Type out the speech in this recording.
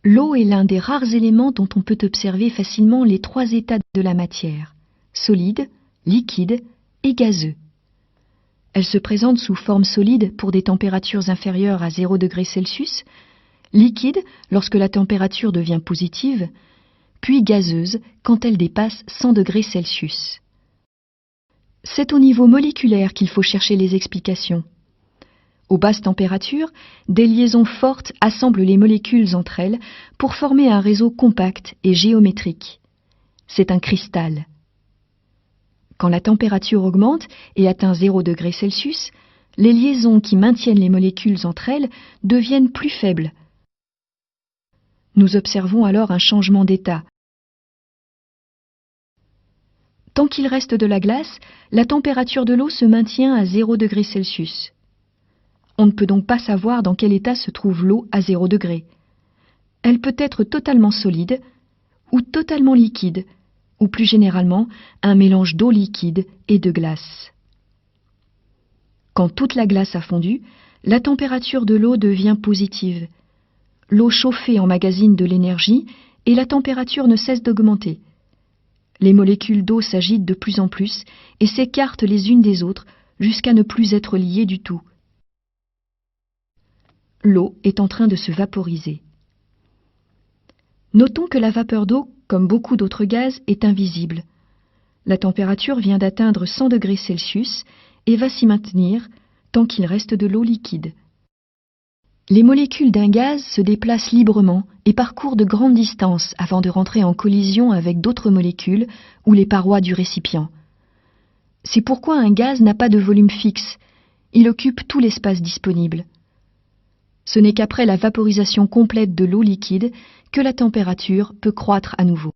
L'eau est l'un des rares éléments dont on peut observer facilement les trois états de la matière, solide, liquide et gazeux. Elle se présente sous forme solide pour des températures inférieures à 0 degré Celsius, liquide lorsque la température devient positive, puis gazeuse quand elle dépasse 100 degrés Celsius. C'est au niveau moléculaire qu'il faut chercher les explications. Aux basses températures, des liaisons fortes assemblent les molécules entre elles pour former un réseau compact et géométrique. C'est un cristal. Quand la température augmente et atteint 0 degré Celsius, les liaisons qui maintiennent les molécules entre elles deviennent plus faibles. Nous observons alors un changement d'état. Tant qu'il reste de la glace, la température de l'eau se maintient à 0 degré Celsius. On ne peut donc pas savoir dans quel état se trouve l'eau à 0 degré. Elle peut être totalement solide ou totalement liquide, ou plus généralement un mélange d'eau liquide et de glace. Quand toute la glace a fondu, la température de l'eau devient positive. L'eau chauffée emmagasine de l'énergie et la température ne cesse d'augmenter. Les molécules d'eau s'agitent de plus en plus et s'écartent les unes des autres jusqu'à ne plus être liées du tout. L'eau est en train de se vaporiser. Notons que la vapeur d'eau, comme beaucoup d'autres gaz, est invisible. La température vient d'atteindre 100 degrés Celsius et va s'y maintenir tant qu'il reste de l'eau liquide. Les molécules d'un gaz se déplacent librement et parcourent de grandes distances avant de rentrer en collision avec d'autres molécules ou les parois du récipient. C'est pourquoi un gaz n'a pas de volume fixe, il occupe tout l'espace disponible. Ce n'est qu'après la vaporisation complète de l'eau liquide que la température peut croître à nouveau.